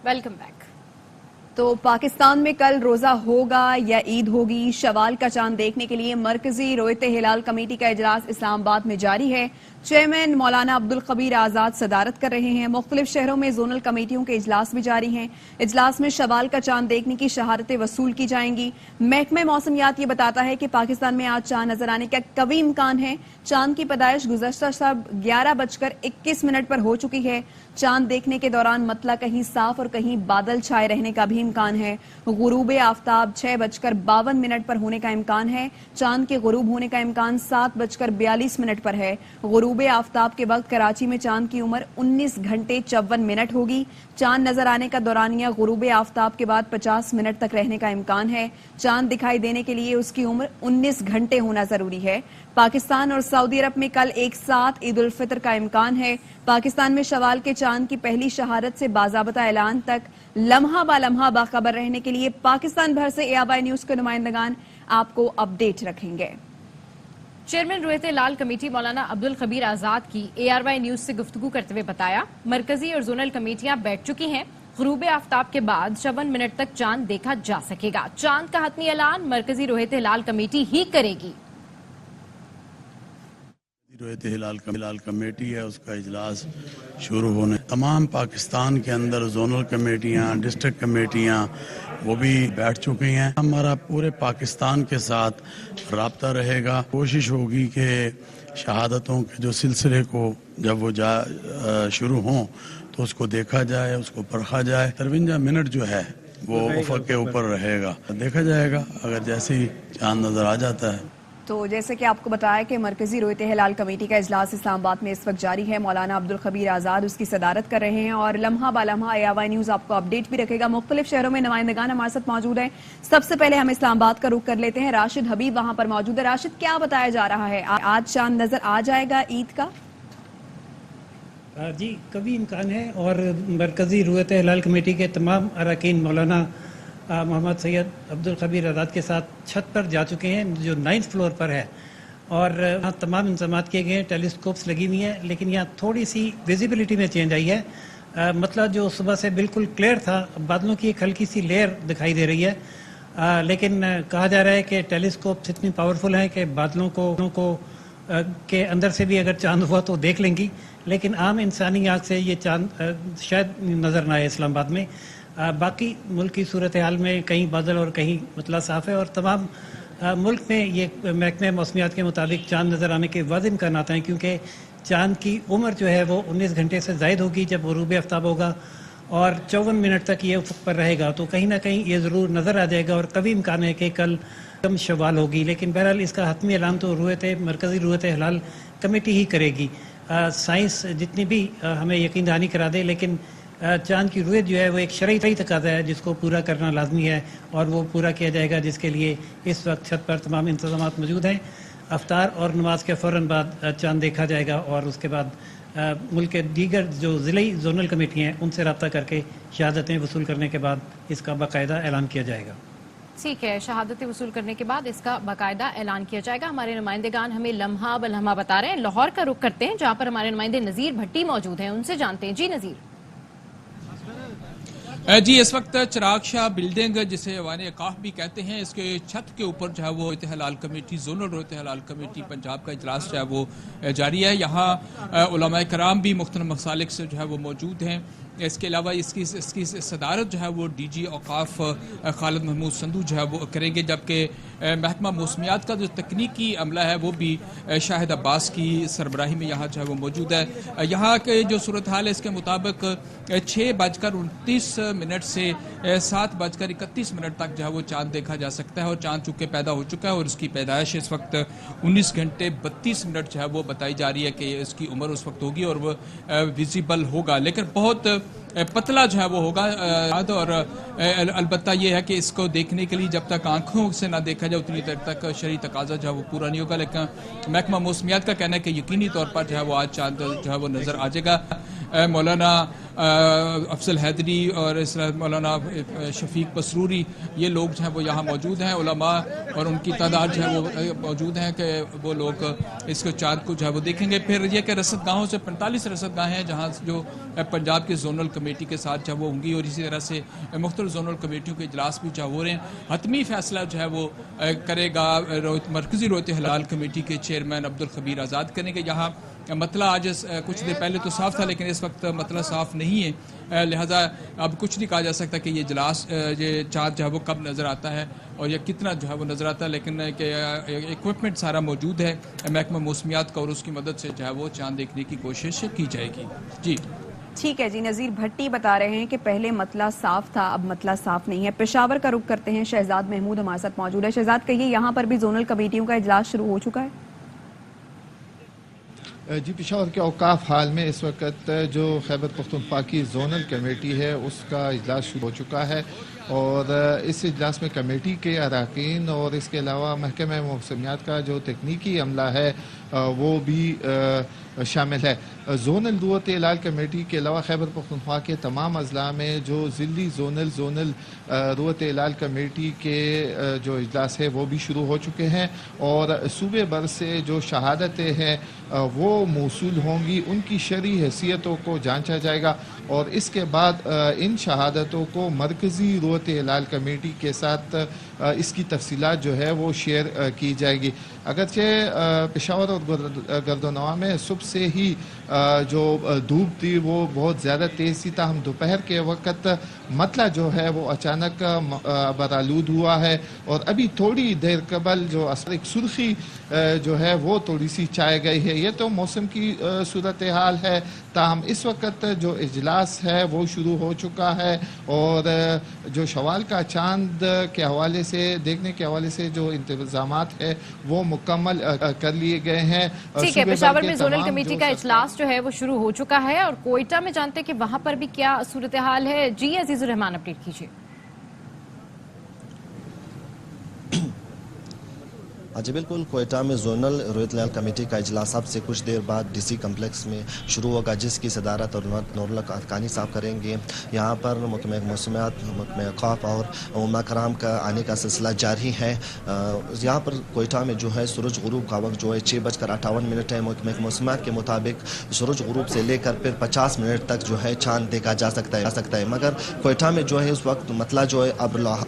Welcome back. तो पाकिस्तान में कल रोजा होगा या ईद होगी, शवाल का चांद देखने के लिए मरकजी रोयत हिलाल कमेटी का इजलास इस्लामाबाद में जारी है। चेयरमैन मौलाना अब्दुल खबीर आजाद सदारत कर रहे हैं। मुख्तलिफ शहरों में जोनल कमेटियों के इजलास भी जारी हैं। इजलास में शवाल का चांद देखने की शहादतें वसूल की जाएंगी। महकमे मौसमियात ये बताता है कि पाकिस्तान में आज चांद नजर आने का कवी इम्कान है। चांद की पैदाइश गुज़श्ता शब 11:21 पर हो चुकी है। चांद देखने के दौरान मतला कहीं साफ और कहीं बादल छाए रहने का भी इम्कान है। गुरूब आफ्ताब 6:52 पर होने का इम्कान है। चांद के गुरूब होने का इम्कान 7:42 पर है। गुरूब आफ्ताब के वक्त कराची में चांद की उम्र 19 घंटे 54 मिनट होगी। चांद नजर आने का दौरानिया गुरूब आफ्ताब के बाद 50 मिनट तक रहने का इम्कान है। चांद दिखाई देने के लिए उसकी उम्र 19 घंटे होना जरूरी है। पाकिस्तान और सऊदी अरब में कल एक साथ ईद उल फितर का इम्कान है। पाकिस्तान में शवाल के चांद की पहली शहादत से बाज़ाबता ऐलान तक लम्हा बा लम्हा बाखबर रहने के लिए पाकिस्तान भर से ARY न्यूज के नुमाइंदगान आपको अपडेट रखेंगे। चेयरमैन रोयत हिलाल कमेटी मौलाना अब्दुल खबीर आजाद की ARY न्यूज से गुफ्तगू करते हुए बताया, मरकजी और जोनल कमेटियां बैठ चुकी हैं। गुरूब आफ्ताब के बाद 54 मिनट तक चांद देखा जा सकेगा। चांद का हतमी ऐलान मरकजी रोयत हिलाल कमेटी ही करेगी। रोयत हिलाल कमेटी है, उसका इजलास शुरू होने, तमाम पाकिस्तान के अंदर जोनल कमेटियां, डिस्ट्रिक्ट कमेटियां वो भी बैठ चुकी हैं। हमारा पूरे पाकिस्तान के साथ राब्ता रहेगा। कोशिश होगी कि शहादतों के जो सिलसिले को जब वो शुरू हों तो उसको देखा जाए, उसको परखा जाए। 53 मिनट जो है वो उफ़क़ के ऊपर रहेगा, देखा जाएगा अगर जैसे ही चांद नज़र आ जाता है। तो जैसे कि आपको बताया कि मरकजी रोयत हिलाल कमेटी का इजलास इस्लामाबाद में इस वक्त जारी है। मौलाना अब्दुल खबीर आजाद उसकी सदारत कर रहे हैं और लम्हा बा लम्हा ARY न्यूज आपको अपडेट भी रखेगा। मुख्तलिफ शहरों में नुमाइंदगान हमारे साथ मौजूद हैं। सबसे पहले हम इस्लामाबाद का रुख कर लेते हैं। राशिद हबीब वहां पर मौजूद है। राशिद, क्या बताया जा रहा है, आज चांद नजर आ जाएगा ईद का? जी, कभी इम्कान है और मरकजी रोयत हिलाल कमेटी के तमाम अरकान मौलाना मोहम्मद सैयद अब्दुल खबीर आज़ाद के साथ छत पर जा चुके हैं जो 9th फ्लोर पर है और यहाँ तमाम इंतजाम किए गए हैं। टेलीस्कोप्स लगी हुई हैं, लेकिन यहाँ थोड़ी सी विजिबिलिटी में चेंज आई है। मतलब जो सुबह से बिल्कुल क्लियर था, बादलों की एक हल्की सी लेयर दिखाई दे रही है। लेकिन कहा जा रहा है कि टेलीस्कोप्स इतनी पावरफुल हैं कि बादलों को के अंदर से भी अगर चांद हुआ तो देख लेंगी, लेकिन आम इंसानी आँख से ये चांद शायद नज़र ना आए इस्लामाबाद में। बाकी मुल्क की सूरत हाल में कहीं बादल और कहीं मतला साफ है और तमाम मुल्क में ये महकमे मौसमियात के मुताबिक चांद नज़र आने के वाज़ इम्कान आते हैं, क्योंकि चांद की उम्र जो है वो 19 घंटे से ज़ायद होगी जब गुरूब आफ्ताब होगा और 54 मिनट तक ये उफ़क़ पर रहेगा। तो कहीं ना कहीं ये ज़रूर नज़र आ जाएगा और कभी इम्कान है कि कल कम शवाल होगी। लेकिन बहरहाल इसका हतमी ऐलान तो मरकज़ी रोयत हिलाल कमेटी ही करेगी। साइंस जितनी भी हमें यकीन दहानी करा दे, लेकिन चांद की रुयत जो है वो एक शरई तकाज़ा है जिसको पूरा करना लाजमी है और वो पूरा किया जाएगा, जिसके लिए इस वक्त छत पर तमाम इंतजामात मौजूद हैं। अफ्तार और नमाज के फ़ौरन बाद चांद देखा जाएगा और उसके बाद मुल्क के दीगर जो ज़िली जोनल कमेटी हैं उनसे रब्ता करके शहादतें वसूल करने के बाद इसका बाकायदा ऐलान किया जाएगा। ठीक है, शहादतें वसूल करने के बाद इसका बाकायदा ऐलान किया जाएगा। हमारे नुमाइंदेगान हमें लम्हा ब लम्हा बता रहे हैं। लाहौर का रुख करते हैं जहाँ पर हमारे नुमाइंदे नज़ीर भट्टी मौजूद हैं, उनसे जानते हैं। जी नज़ीर। जी, इस वक्त चिराग शाह बिल्डिंग, जिसे वाने अकाफ भी कहते हैं, इसके छत के ऊपर जो है वो रोयत हिलाल कमेटी, जोनल रोयत हिलाल कमेटी पंजाब का इजलास जो है वो जारी है। यहाँ उलमाए कराम भी मुख्तलिफ मसालिक से जो है वो मौजूद हैं। इसके अलावा इसकी सदारत जो है वो DG औकाफ खालिद महमूद संधू जो है वो करेंगे, जबकि महकमा मौसमियात का जो तकनीकी अमला है वो भी शाहिद अब्बास की सरबराही में यहाँ जो है वो मौजूद है। यहाँ के जो सूरत हाल है इसके मुताबिक 6:29 से 7:31 तक जो है वो चांद देखा जा सकता है और चांद चूँकि पैदा हो चुका है और उसकी पैदाइश इस वक्त 19 घंटे 32 मिनट जो है वो बताई जा रही है कि इसकी उम्र उस वक्त होगी और वो विजिबल होगा, लेकिन बहुत पतला जो है वो होगा। और अलबत्ता ये है कि इसको देखने के लिए जब तक आंखों से ना देखा जाए उतनी देर तक शरई तकाजा जो है वो पूरा नहीं होगा। लेकिन महकमा मौसमियात का कहना है कि यकीनी तौर पर जो है वो आज चांद जो है वो नज़र आ जाएगा। मौलाना افضل حیدری اور اس طرح مولانا شفیق پسروری، یہ لوگ جو ہیں وہ یہاں موجود ہیں، علماء اور ان کی تعداد جو ہے وہ موجود ہیں کہ وہ لوگ اس کو چاند کو جو ہے وہ دیکھیں گے۔ پھر یہ کہ رصد گاہوں سے 45 رصد گاہیں ہیں جہاں جو پنجاب کے زونل کمیٹی کے ساتھ جو ہے وہ ہوں گی، اور اسی طرح سے مختلف زونل کمیٹیوں کے اجلاس بھی جو ہو رہے ہیں۔ حتمی فیصلہ جو ہے وہ کرے گا مرکزی رویت ہلال کمیٹی کے چیئرمین عبدالخبیر آزاد کریں گے۔ یہاں مسئلہ آج کچھ دیر پہلے تو صاف تھا، لیکن اس وقت مسئلہ صاف نہیں ہے، لہذا اب کچھ نہیں کہا جا سکتا کہ یہ اجلاس یہ چاند جو ہے وہ کب نظر آتا ہے اور یہ کتنا جو ہے وہ نظر آتا ہے، لیکن کہ ایکوپمنٹ سارا موجود ہے محکمہ موسمیات کا، اور اس کی مدد سے جو ہے وہ چاند دیکھنے کی کوشش کی جائے گی۔ جی ٹھیک ہے جی، نذیر بھٹی بتا رہے ہیں کہ پہلے مطلع صاف تھا، اب مطلع صاف نہیں ہے۔ پشاور کا رخ کرتے ہیں، شہزاد محمود ہمارے ساتھ موجود ہے۔ شہزاد کہیے، یہاں پر بھی زونل کمیٹیوں کا اجلاس شروع ہو چکا ہے؟ جی، پشاور کے اوقاف ہال میں اس وقت جو خیبر پختونخوا کی زونل کمیٹی ہے اس کا اجلاس شروع ہو چکا ہے، اور اس اجلاس میں کمیٹی کے اراکین اور اس کے علاوہ محکمہ موسمیات کا جو تکنیکی عملہ ہے وہ بھی شامل ہے۔ زونل رویت ہلال کمیٹی کے علاوہ خیبر پختونخوا کے تمام اضلاع میں جو ضلعی زونل رویت ہلال کمیٹی کے جو اجلاس ہے وہ بھی شروع ہو چکے ہیں، اور صوبے بھر سے جو شہادتیں ہیں وہ موصول ہوں گی، ان کی شرعی حیثیتوں کو جانچا جائے گا، اور اس کے بعد ان شہادتوں کو مرکزی رویت ہلال کمیٹی کے ساتھ اس کی تفصیلات جو ہے وہ شیئر کی جائے گی۔ اگرچہ پشاور اور گردنوا میں صبح سے ہی جو دھوپ تھی وہ بہت زیادہ تیز تھی، تاہم دوپہر کے وقت مطلع جو ہے وہ اچانک برآلود ہوا ہے، اور ابھی تھوڑی دیر قبل جو ایک سرخی جو ہے وہ تھوڑی سی چھائے گئی ہے۔ یہ تو موسم کی صورتحال ہے، تاہم اس وقت جو اجلاس ہے وہ شروع ہو چکا ہے، اور جو شوال کا چاند کے حوالے سے دیکھنے کے حوالے سے جو انتظامات ہے وہ مکمل کر لیے گئے ہیں۔ ٹھیک ہے، پشاور میں زونل کمیٹی کا اجلاس جو ہے وہ شروع ہو چکا ہے، اور کوئٹہ میں جانتے ہیں کہ وہاں پر بھی کیا صورتحال ہے۔ جی عزیز الرحمان، اپڈیٹ کیجیے۔ جی بالکل، کوئٹہ میں زونل رویت ہلال کمیٹی کا اجلاس اب سے کچھ دیر بعد ڈی سی کمپلیکس میں شروع ہوگا، جس کی صدارت اور نور اللہ کانی صاحب کریں گے۔ یہاں پر محکمہ موسمیات، محکمہ اوقاف اور علماء کرام کا آنے کا سلسلہ جاری ہے۔ یہاں پر کوئٹہ میں جو ہے سورج غروب کا وقت جو ہے 6:58 ہے۔ محکمہ موسمیات کے مطابق سورج غروب سے لے کر پھر 50 منٹ تک جو ہے چاند دیکھا جا سکتا ہے، مگر کوئٹہ میں جو ہے اس وقت مطلع جو ہے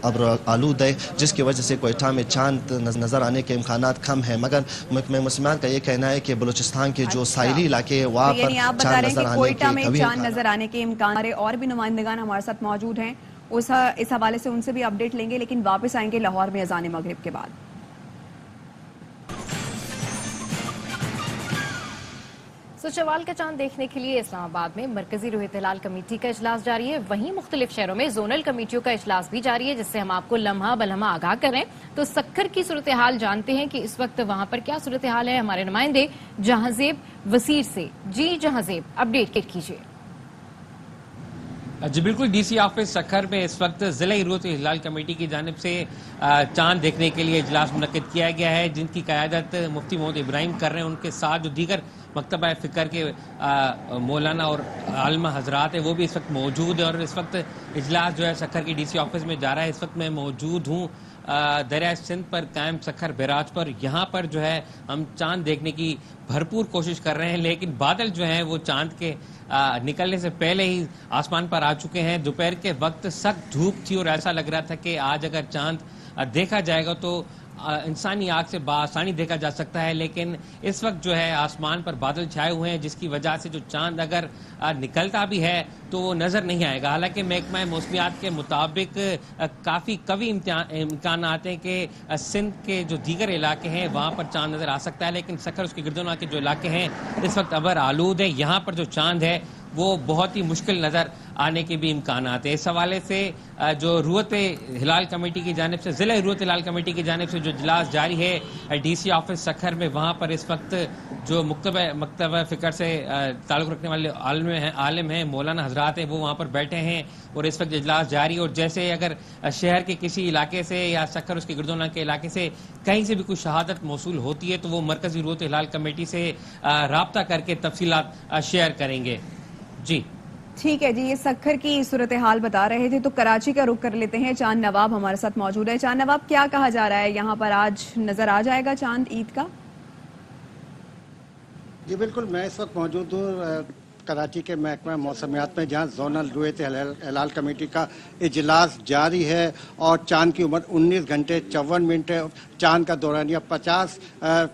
ابر آلود ہے، جس کی وجہ سے کوئٹہ میں چاند نظر آنے کے امکانات کم ہیں، مگر محکمہ موسمیات کا یہ کہنا ہے کہ بلوچستان کے جو ساحلی علاقے ہیں وہاں پر چاند نظر آنے کوئٹہ میں چاند نظر آنے کے امکان، اور بھی نمائندگان ہمارے ساتھ موجود ہیں، اس حوالے سے ان سے بھی اپڈیٹ لیں گے، لیکن واپس آئیں گے لاہور میں اذان مغرب کے بعد۔ شوال کا چاند دیکھنے کے لیے اسلام آباد میں مرکزی رویت ہلال کمیٹی کا اجلاس جاری ہے، وہیں مختلف شہروں میں زونل کمیٹیوں کا اجلاس بھی جاری ہے، جس سے ہم آپ کو لمحہ بلمحہ آگاہ کریں۔ تو سکھر کی صورتحال جانتے ہیں کہ اس وقت وہاں پر کیا صورتحال ہے، ہمارے نمائندے جہانزیب وسیر سے۔ جی جہانزیب، اپڈیٹ کیجیے۔ جی بالکل، ڈی سی آفس سکھر میں اس وقت ضلعی رویت ہلال کمیٹی کی جانب سے چاند دیکھنے کے لیے اجلاس منعقد کیا گیا ہے، جن کی قیادت مفتی محمد ابراہیم کر رہے ہیں۔ ان کے ساتھ جو دیگر مکتبہ فکر کے مولانا اور عالمہ حضرات ہیں وہ بھی اس وقت موجود ہیں، اور اس وقت اجلاس جو ہے سکھر کی ڈی سی آفس میں جا رہا ہے۔ اس وقت میں موجود ہوں دریائے سندھ پر قائم سکھر بیراج پر۔ یہاں پر جو ہے ہم چاند دیکھنے کی بھرپور کوشش کر رہے ہیں، لیکن بادل جو ہیں وہ چاند کے نکلنے سے پہلے ہی آسمان پر آ چکے ہیں۔ دوپہر کے وقت سخت دھوپ تھی، اور ایسا لگ رہا تھا کہ آج اگر چاند دیکھا جائے گا تو انسانی آنکھ سے بآسانی دیکھا جا سکتا ہے، لیکن اس وقت جو ہے آسمان پر بادل چھائے ہوئے ہیں، جس کی وجہ سے جو چاند اگر نکلتا بھی ہے تو وہ نظر نہیں آئے گا۔ حالانکہ محکمہ موسمیات کے مطابق کافی قوی امکانات ہیں کہ سندھ کے جو دیگر علاقے ہیں وہاں پر چاند نظر آ سکتا ہے، لیکن سکھر اس کے گردونواح کے جو علاقے ہیں اس وقت ابر آلود ہے۔ یہاں پر جو چاند ہے وہ بہت ہی مشکل نظر آنے کے بھی امکانات ہیں۔ اس حوالے سے جو رویت ہلال کمیٹی کی جانب سے، ضلع رویت ہلال کمیٹی کی جانب سے جو اجلاس جاری ہے ڈی سی آفس سکھر میں، وہاں پر اس وقت جو مکتبہ فکر سے تعلق رکھنے والے عالم ہیں، مولانا حضرات ہیں، وہ وہاں پر بیٹھے ہیں، اور اس وقت اجلاس جاری۔ اور جیسے اگر شہر کے کسی علاقے سے یا سکھر اس کے گردونواح کے علاقے سے کہیں سے بھی کوئی شہادت موصول ہوتی ہے تو وہ مرکزی رویت ہلال کمیٹی سے رابطہ کر کے تفصیلات شیئر کریں گے۔ جی ठीक है जी, ये सखर की सूरत हाल बता रहे थे, तो कराची का रुख कर लेते हैं। चांद नवाब हमारे साथ मौजूद है। चांद नवाब, क्या कहा जा रहा है यहाँ पर, आज नजर आ जाएगा चांद ईद का? जी बिल्कुल, मैं इस वक्त मौजूद हूँ कराची के महकमा मौसमियात में, जहाँ जोनल रुयत हिलाल कमेटी का इजलास जारी है और चांद की उम्र 19 घंटे 54 मिनट है। चांद का दौरानिया 50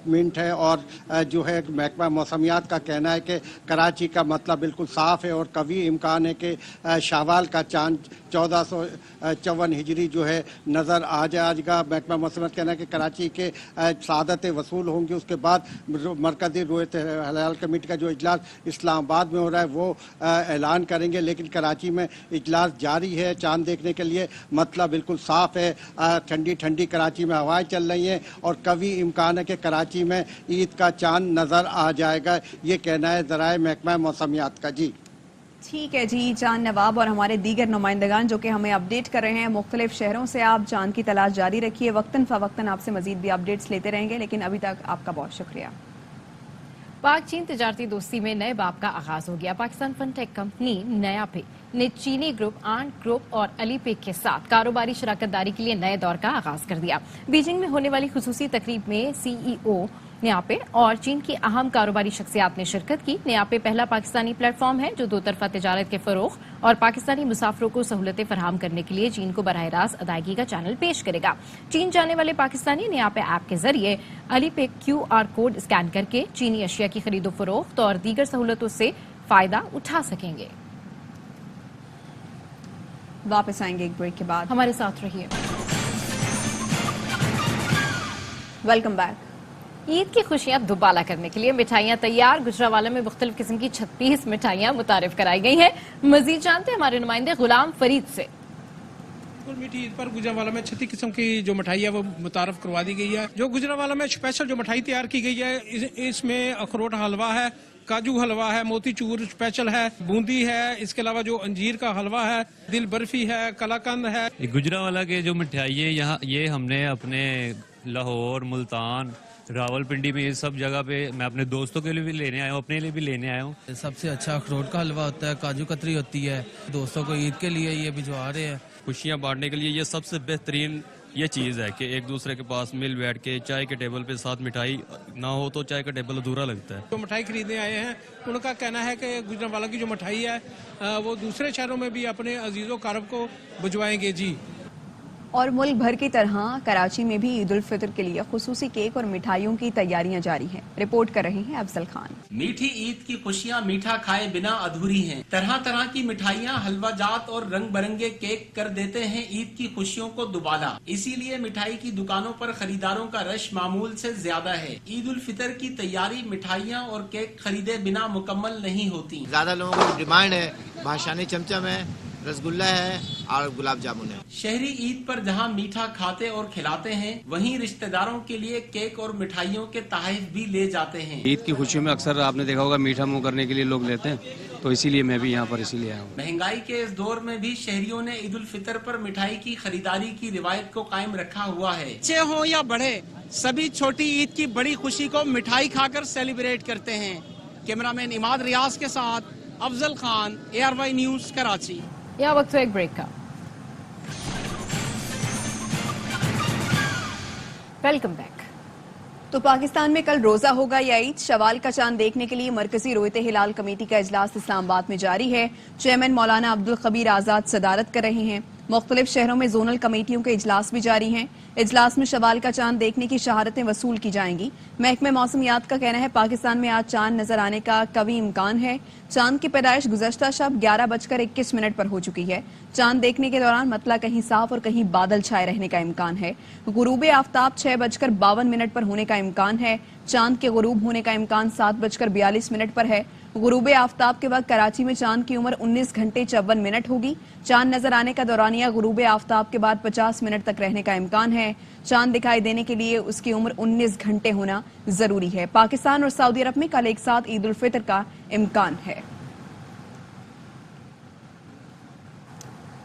मिनट है और जो है महकमा मौसमियात का कहना है कि कराची का मतला बिल्कुल साफ़ है और कभी इम्कान है कि शावाल का चांद 1454 हिजरी जो है नज़र आ जाएगा। महकमा मौसमियात कहना है कि कराची के शहादतें वसूल होंगी, उसके बाद मरकज़ी रुयत हिलाल कमेटी का जो इजलास इस्लामाबाद में हो रहा है वो ऐलान करेंगे। लेकिन कराची में इजलास जारी है चांद देखने के लिए, मतला बिल्कुल साफ़ है। ठंडी ठंडी कराची में हवाएं चल रही हैं और कभी इम्कान है कि कराची में ईद का चांद नज़र आ जाएगा, ये कहना है ज़राए महकमा मौसमियात का। जी ठीक है जी, चांद नवाब और हमारे दीगर नुमाइंदगान जो कि हमें अपडेट कर रहे हैं मुख्तलिफ शहरों से, आप चांद की तलाश जारी रखिए। वक्तन फ़वक्तन आपसे मजीद भी अपडेट्स लेते रहेंगे, लेकिन अभी तक आपका बहुत शुक्रिया। पाक चीन तिजारती दोस्ती में नए बाब का आगाज हो गया। पाकिस्तान फनटेक कंपनी नया पे ने चीनी ग्रुप आंट ग्रुप और अलीपे के साथ कारोबारी शराकतदारी के लिए नए दौर का आगाज कर दिया। बीजिंग में होने वाली खुसूसी तकरीब में सीईओ न्यापे और चीन की अहम कारोबारी शख्सियात ने शिरकत की। न्यापे पहला पाकिस्तानी प्लेटफॉर्म है जो दो तरफा तिजारत के फरोग और पाकिस्तानी मुसाफिरों को सहूलतें फराहम करने के लिए चीन को बराह रास्त अदायगी का चैनल पेश करेगा। चीन जाने वाले पाकिस्तानी न्यापे ऐप के जरिए अलीपे QR कोड स्कैन करके चीनी अशिया की खरीदो फरोख्त और दीगर सहूलतों से फायदा उठा सकेंगे। वापस आएंगे एक ब्रेक के बाद, हमारे साथ रहिए। Welcome back. ईद की खुशियां दुबाला करने के लिए मिठाइयां तैयार। गुजरावाला में मुख्तलिफ किस्म की 36 मिठाइयां मुतारिफ कराई गई हैं। मजीद जानते हैं हमारे नुमाइंदे गुलाम फरीद से। मीठी ईद पर गुजरावाला में 36 किस्म की जो मिठाई है वो मुतारफ करवा दी गई है। जो गुजरावाला में स्पेशल जो मिठाई तैयार की गई है, इसमें अखरोट हलवा है, काजू हलवा है, मोतीचूर स्पेशल है, बूंदी है, इसके अलावा जो अंजीर का हलवा है, दिल बर्फी है, कलाकंद है। गुजरावाला के जो मिठाई है यहाँ, ये हमने अपने लाहौर, मुल्तान, रावलपिंडी में, ये सब जगह पे मैं अपने दोस्तों के लिए भी लेने आया हूँ, अपने लिए भी लेने आया हूँ। सबसे अच्छा अखरोट का हलवा होता है, काजू कतरी होती है। दोस्तों को ईद के लिए ये भिजवा रहे हैं। खुशियाँ बांटने के लिए ये सबसे बेहतरीन ये चीज़ है कि एक दूसरे के पास मिल बैठ के चाय के टेबल पे साथ मिठाई ना हो तो चाय का टेबल अधूरा लगता है। जो मिठाई खरीदने आए हैं उनका कहना है कि गुजरावाला की जो मिठाई है वो दूसरे शहरों में भी अपने अजीजों कारब को भिजवाएंगे। जी और मुल्क भर की तरह कराची में भी ईद उल फितर के लिए खुसूसी केक और मिठाइयों की तैयारियां जारी हैं। रिपोर्ट कर रहे हैं अफजल खान। मीठी ईद की खुशियां मीठा खाए बिना अधूरी हैं। तरह तरह की मिठाइयां, हलवा जात और रंग बिरंगे केक कर देते हैं ईद की खुशियों को दुबाला। इसीलिए मिठाई की दुकानों पर खरीदारों का रश मामूल से ज्यादा है। ईद उल फितर की तैयारी मिठाइयाँ और केक खरीदे बिना मुकम्मल नहीं होती। ज्यादा लोगों की डिमांड है, बादशाही चमचम है, रसगुल्ला है और गुलाब जामुन है। शहरी ईद पर जहां मीठा खाते और खिलाते हैं, वहीं रिश्तेदारों के लिए केक और मिठाइयों के तोहफे भी ले जाते हैं। ईद की खुशियों में अक्सर आपने देखा होगा मीठा मुंह करने के लिए लोग लेते हैं, तो इसीलिए मैं भी यहाँ पर इसीलिए आया हूँ। महंगाई के इस दौर में भी शहरियों ने ईद उल फितर पर मिठाई की खरीदारी की रिवायत को कायम रखा हुआ है। बच्चे हो या बड़े, सभी छोटी ईद की बड़ी खुशी को मिठाई खाकर सेलिब्रेट करते हैं। कैमरामैन इमाद रियाज के साथ अफजल खान, ARY न्यूज कराची। यह वक्त है एक ब्रेक का। Welcome back. तो पाकिस्तान में कल रोजा होगा या ईद, शवाल का चांद देखने के लिए मरकजी रुयत हिलाल कमेटी का इजलास इस्लामाबाद में जारी है। चेयरमैन मौलाना अब्दुल खबीर आजाद सदारत कर रहे हैं। मुख्तलिफ शहरों में जोनल कमेटियों के इजलास भी जारी हैं। इजलास में शवाल का चांद देखने की शहादतें वसूल की जाएंगी। महकमे मौसमियात का कहना है पाकिस्तान में आज चांद नजर आने का कभी इम्कान है। चांद की पैदाइश गुज़श्ता शब 11:21 पर हो चुकी है। चांद देखने के दौरान मतला कहीं साफ और कहीं बादल छाए रहने का इम्कान है। गुरूब आफ्ताब 6:52 पर होने का इम्कान है। चांद के गुरूब होने का इम्कान 7:42 पर है। गुरूब आफ्ताब के वक्त कराची में चांद की उम्र 19 घंटे 54 मिनट होगी। चांद नजर आने का दौरानिया गुरूब आफ्ताब के बाद 50 मिनट तक रहने का इम्कान है। चांद दिखाई देने के लिए उसकी उम्र 19 घंटे होना जरूरी है। पाकिस्तान और सऊदी अरब में कल एक साथ ईद उल फितर का इम्कान है।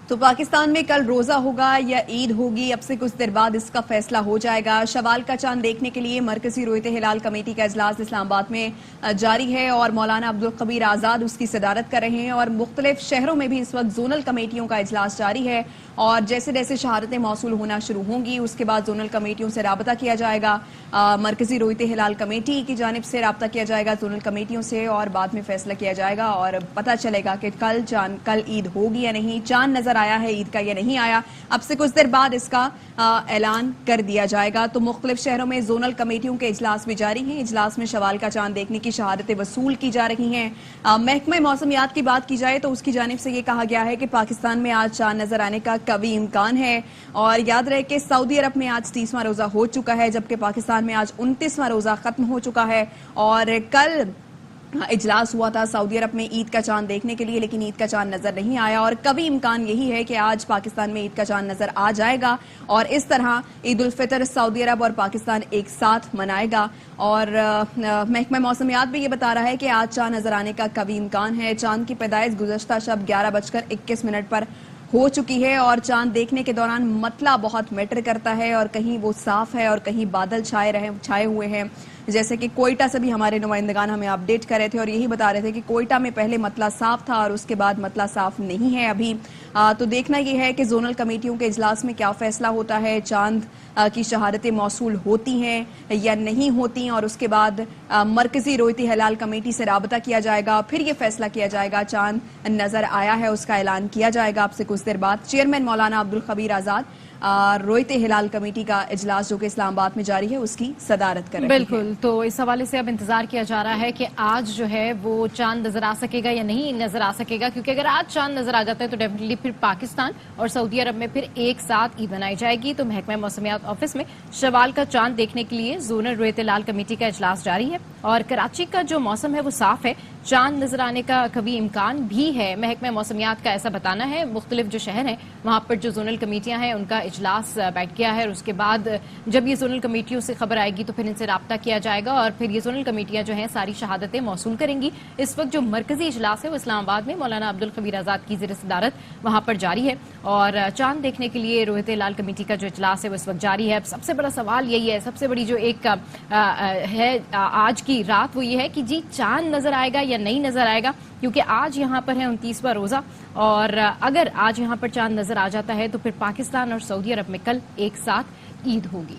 तो पाकिस्तान में कल रोजा होगा या ईद होगी, अब से कुछ देर बाद इसका फैसला हो जाएगा। शवाल का चांद देखने के लिए मरकजी रोयत हिलाल कमेटी का इजलास इस्लामाबाद में जारी है और मौलाना अब्दुल कबीर आज़ाद उसकी सदारत कर रहे हैं और मुख्तलिफ शहरों में भी इस वक्त जोनल कमेटियों का इजलास जारी है और जैसे जैसे शहादतें मौसूल होना शुरू होंगी उसके बाद जोनल कमेटियों से राबता किया जाएगा। मरकजी रोयत हिलाल कमेटी की जानिब से राबता किया जाएगा जोनल कमेटियों से और बाद में फैसला किया जाएगा और पता चलेगा कि कल ईद होगी या नहीं। चांद नजर आया है ईद का या नहीं आया, अब से कुछ देर बाद इसका ऐलान कर दिया जाएगा। तो मुख्तलिफ शहरों में जोनल कमेटियों के इजलास भी जारी हैं। इजलास में शवाल का चांद देखने की शहादतें वसूल की जा रही हैं। महकमे मौसमियात की बात की जाए तो उसकी जानिब से ये कहा गया है कि पाकिस्तान में आज चांद नजर आने का कवी इम्कान है और याद रहे कि सऊदी अरब में आज 30वां रोजा हो चुका है जबकि पाकिस्तान में आज 29वां रोजा खत्म हो चुका है और कल इजलास हुआ था सऊदी अरब में ईद का चांद देखने के लिए, लेकिन ईद का चांद नजर नहीं आया और कभी इम्कान यही है कि आज पाकिस्तान में ईद का चांद नजर आ जाएगा और इस तरह ईद उल फितर सऊदी अरब और पाकिस्तान एक साथ मनाएगा। और महकमा मौसमियात भी ये बता रहा है कि आज चांद नजर आने का कभी इम्कान है। चांद की पैदाइश गुज़श्ता शब 11:21 पर हो चुकी है और चांद देखने के दौरान मतला बहुत मैटर करता है और कहीं वो साफ है और कहीं बादल छाए हुए हैं। जैसे कि कोयटा से भी हमारे नुमाइंदगान हमें अपडेट कर रहे थे और यही बता रहे थे कि कोयटा में पहले मतला साफ था और उसके बाद मतला साफ नहीं है अभी। तो देखना यह है कि जोनल कमेटियों के इजलास में क्या फैसला होता है, चांद की शहादतें मौसूल होती हैं या नहीं होती और उसके बाद मरकजी रोयत हिलाल कमेटी से राबता किया जाएगा, फिर ये फैसला किया जाएगा। चांद नजर आया है उसका ऐलान किया जाएगा अब से कुछ देर बाद। चेयरमैन मौलाना अब्दुल खबीर आज़ाद रोयत हिलाल कमेटी का इजलास जो कि इस्लामाबाद में जारी है उसकी सदारत कर रहे हैं। बिल्कुल, तो इस हवाले से अब इंतजार किया जा रहा है कि आज जो है वो चांद नजर आ सकेगा या नहीं नजर आ सकेगा, क्योंकि अगर आज चांद नजर आ जाता है तो डेफिनेटली फिर पाकिस्तान और सऊदी अरब में फिर एक साथ ईद मनाई जाएगी। तो महकमा मौसमियात ऑफिस में शवाल का चांद देखने के लिए जोनल रोयत हिलाल कमेटी का इजलास जारी है और कराची का जो मौसम है वो साफ है, चांद नजर आने का कभी इम्कान भी है। महकमा मौसमियात का ऐसा बताना है। मुख्तलिफ जो शहर हैं वहां पर जो जोनल कमेटियां हैं उनका इजलास बैठ गया है और उसके बाद जब ये जोनल कमेटियों से खबर आएगी तो फिर इनसे राब्ता किया जाएगा और फिर ये जोनल कमेटियां जो हैं सारी शहादतें मौसूल करेंगी। इस वक्त जो मरकजी इजलास है वो इस्लामाबाद में मौलाना अब्दुल कबीर आज़ाद की ज़ेर सदारत वहां पर जारी है और चांद देखने के लिए रोयत हिलाल कमेटी का जो इजलास है वो इस वक्त जारी है। अब सबसे बड़ा सवाल यही है, सबसे बड़ी जो एक है आज की रात वो ये है कि जी चांद नजर आएगा या नहीं नजर आएगा, क्योंकि आज यहाँ पर है 29वां रोजा और अगर आज यहाँ पर चांद नजर आ जाता है तो फिर पाकिस्तान और सऊदी अरब में कल एक साथ ईद होगी।